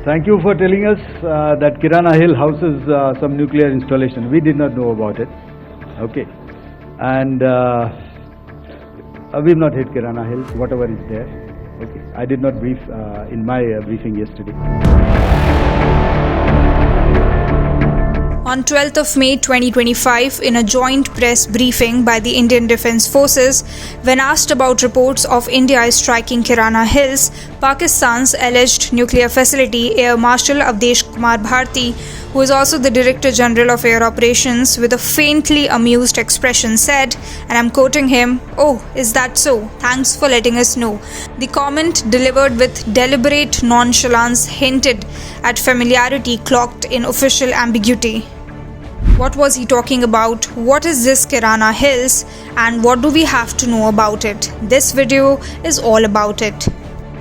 Thank you for telling us that Kirana Hill houses some nuclear installation. We did not know about it. Okay. And we've not hit Kirana Hill, whatever is there. Okay. I did not brief in my briefing yesterday. On 12th of May 2025, in a joint press briefing by the Indian Defence Forces, when asked about reports of India striking Kirana Hills, Pakistan's alleged nuclear facility, Air Marshal Avdesh Kumar Bharti, who is also the Director General of Air Operations, with a faintly amused expression said, and I'm quoting him, "Oh, is that so? Thanks for letting us know." The comment, delivered with deliberate nonchalance, hinted at familiarity cloaked in official ambiguity. What was he talking about? What is this Kirana Hills? And what do we have to know about it? This video is all about it.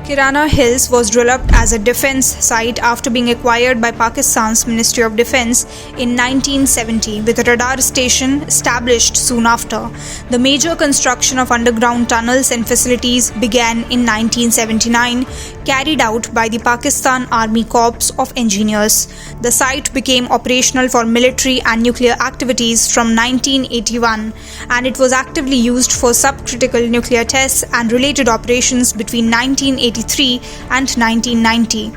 Kirana Hills was developed as a defence site after being acquired by Pakistan's Ministry of Defence in 1970, with a radar station established soon after. The major construction of underground tunnels and facilities began in 1979, carried out by the Pakistan Army Corps of Engineers. The site became operational for military and nuclear activities from 1981, and it was actively used for subcritical nuclear tests and related operations between 1983 and 1990.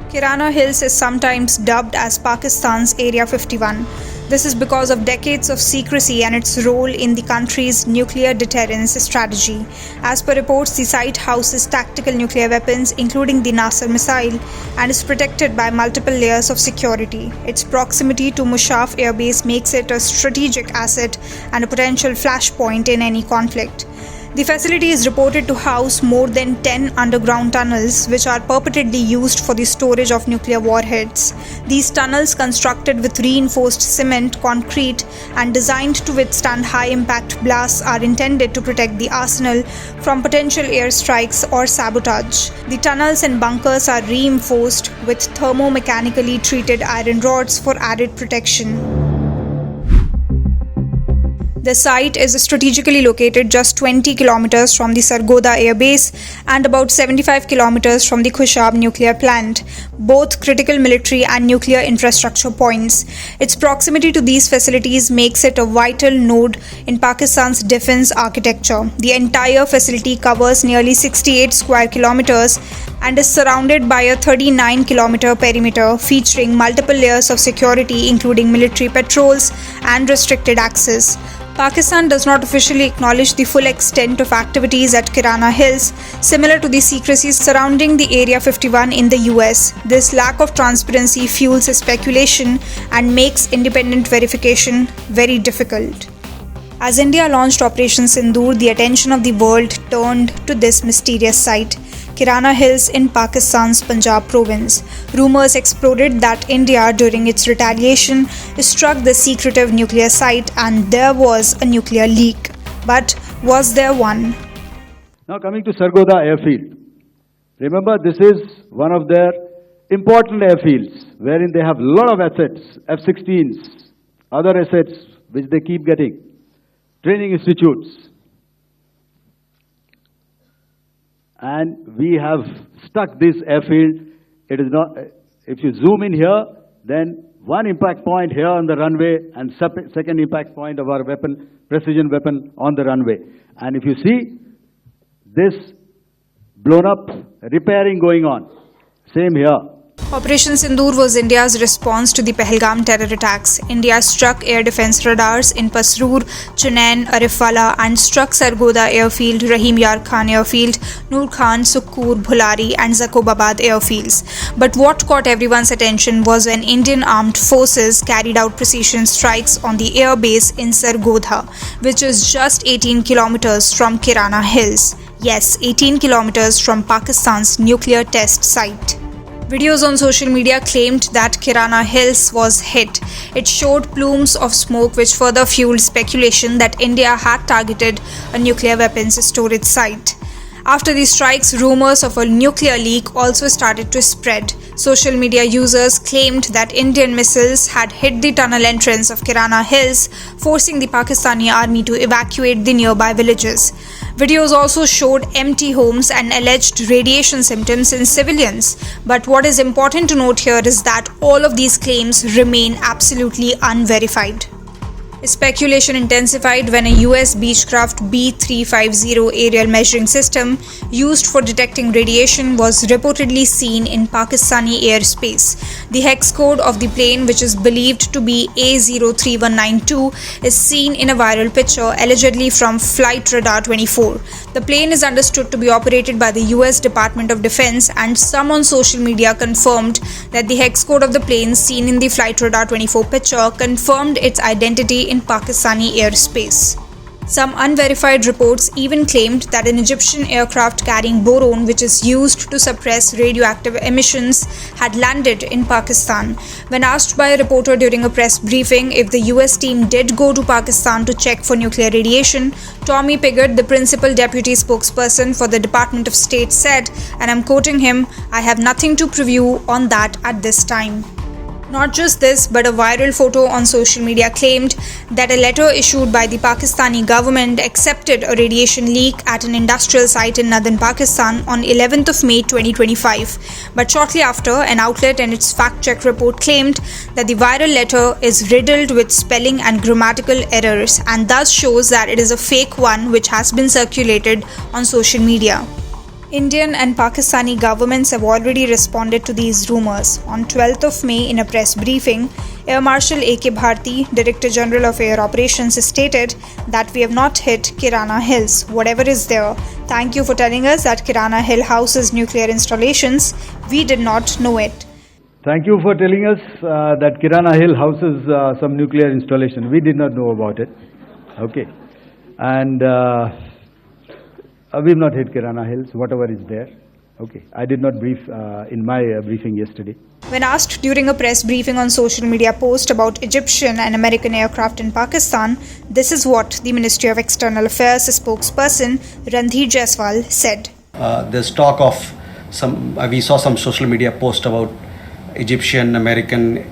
Kirana Hills is sometimes dubbed as Pakistan's Area 51. This is because of decades of secrecy and its role in the country's nuclear deterrence strategy. As per reports, the site houses tactical nuclear weapons, including the Nasser missile, and is protected by multiple layers of security. Its proximity to Mushaf Air Base makes it a strategic asset and a potential flashpoint in any conflict. The facility is reported to house more than 10 underground tunnels, which are purportedly used for the storage of nuclear warheads. These tunnels, constructed with reinforced cement, concrete, and designed to withstand high-impact blasts, are intended to protect the arsenal from potential airstrikes or sabotage. The tunnels and bunkers are reinforced with thermomechanically treated iron rods for added protection. The site is strategically located just 20 kilometers from the Sargodha Air Base and about 75 kilometers from the Khushab nuclear plant, both critical military and nuclear infrastructure points. Its proximity to these facilities makes it a vital node in Pakistan's defense architecture. The entire facility covers nearly 68 square kilometers and is surrounded by a 39-kilometer perimeter featuring multiple layers of security, including military patrols and restricted access. Pakistan does not officially acknowledge the full extent of activities at Kirana Hills, similar to the secrecy surrounding the Area 51 in the US. This lack of transparency fuels speculation and makes independent verification very difficult. As India launched Operation Sindoor, the attention of the world turned to this mysterious site, Kirana Hills in Pakistan's Punjab province. Rumors exploded that India, during its retaliation, struck the secretive nuclear site and there was a nuclear leak. But was there one? Now coming to Sargodha Airfield. Remember, this is one of their important airfields wherein they have a lot of assets, F-16s, other assets which they keep getting, training institutes. And we have stuck this airfield. It is not, if you zoom in here, then one impact point here on the runway and second impact point of our weapon, precision weapon on the runway. And if you see this blown up, repairing going on, same here. Operation Sindoor was India's response to the Pahalgam terror attacks. India struck air defense radars in Pasroor, Chunain, Arifwala and struck Sargodha Airfield, Rahim Yar Khan Airfield, Noor Khan, Sukkur, Bhulari and Zakobabad airfields. But what caught everyone's attention was when Indian armed forces carried out precision strikes on the air base in Sargodha, which is just 18 kilometers from Kirana Hills. Yes, 18 kilometers from Pakistan's nuclear test site. Videos on social media claimed that Kirana Hills was hit. It showed plumes of smoke which further fueled speculation that India had targeted a nuclear weapons storage site. After these strikes, rumors of a nuclear leak also started to spread. Social media users claimed that Indian missiles had hit the tunnel entrance of Kirana Hills, forcing the Pakistani army to evacuate the nearby villages. Videos also showed empty homes and alleged radiation symptoms in civilians. But what is important to note here is that all of these claims remain absolutely unverified. Speculation intensified when a US Beechcraft B-350 aerial measuring system used for detecting radiation was reportedly seen in Pakistani airspace. The hex code of the plane, which is believed to be A03192, is seen in a viral picture allegedly from Flight Radar 24. The plane is understood to be operated by the US Department of Defense, and some on social media confirmed that the hex code of the plane seen in the Flight Radar 24 picture confirmed its identity in Pakistani airspace. Some unverified reports even claimed that an Egyptian aircraft carrying boron, which is used to suppress radioactive emissions, had landed in Pakistan. When asked by a reporter during a press briefing if the US team did go to Pakistan to check for nuclear radiation, Tommy Pigott, the principal deputy spokesperson for the Department of State, said, and I'm quoting him, "I have nothing to preview on that at this time." Not just this, but a viral photo on social media claimed that a letter issued by the Pakistani government accepted a radiation leak at an industrial site in northern Pakistan on 11th of May 2025. But shortly after, an outlet in its fact-check report claimed that the viral letter is riddled with spelling and grammatical errors and thus shows that it is a fake one which has been circulated on social media. Indian and Pakistani governments have already responded to these rumors. On 12th of May, in a press briefing, Air Marshal A.K. Bharti, Director General of Air Operations, stated that we have not hit Kirana Hills. Whatever is there, thank you for telling us that Kirana Hill houses nuclear installations. We did not know it. Thank you for telling us that Kirana Hill houses some nuclear installation. We did not know about it. Okay. And we've not hit Kirana Hills, whatever is there. Okay. I did not brief in my briefing yesterday. When asked during a press briefing on social media post about Egyptian and American aircraft in Pakistan, this is what the Ministry of External Affairs spokesperson Randhir Jaiswal said. There's talk of we saw some social media post about Egyptian, American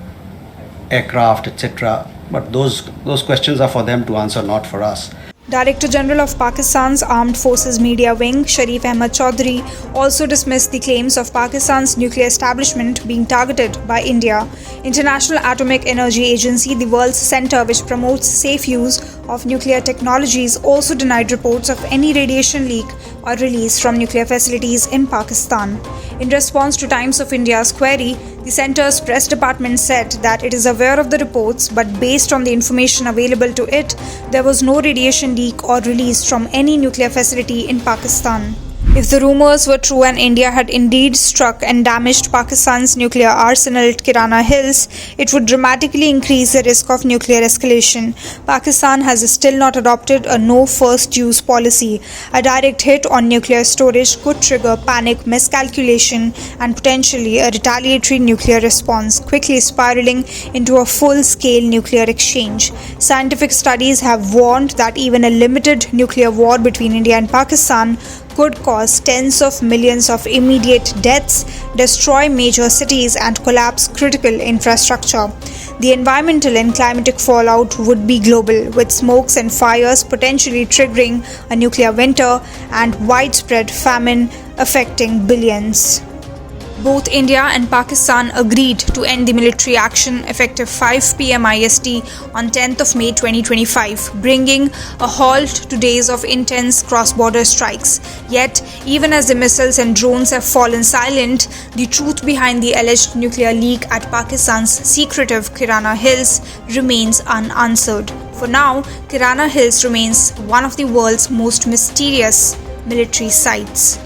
aircraft, etc. But those questions are for them to answer, not for us. Director General of Pakistan's Armed Forces Media Wing, Sharif Ahmad Chaudhry, also dismissed the claims of Pakistan's nuclear establishment being targeted by India. International Atomic Energy Agency, the world's center which promotes safe use of nuclear technologies, also denied reports of any radiation leak or release from nuclear facilities in Pakistan. In response to Times of India's query, the center's press department said that it is aware of the reports, but based on the information available to it, there was no radiation leak or release from any nuclear facility in Pakistan. If the rumors were true and India had indeed struck and damaged Pakistan's nuclear arsenal at Kirana Hills, it would dramatically increase the risk of nuclear escalation. Pakistan has still not adopted a no first use policy. A direct hit on nuclear storage could trigger panic, miscalculation, and potentially a retaliatory nuclear response, quickly spiraling into a full-scale nuclear exchange. Scientific studies have warned that even a limited nuclear war between India and Pakistan could cause tens of millions of immediate deaths, destroy major cities, and collapse critical infrastructure. The environmental and climatic fallout would be global, with smokes and fires potentially triggering a nuclear winter and widespread famine affecting billions. Both India and Pakistan agreed to end the military action effective 5 p.m. IST on 10th of May 2025, bringing a halt to days of intense cross-border strikes. Yet, even as the missiles and drones have fallen silent, the truth behind the alleged nuclear leak at Pakistan's secretive Kirana Hills remains unanswered. For now, Kirana Hills remains one of the world's most mysterious military sites.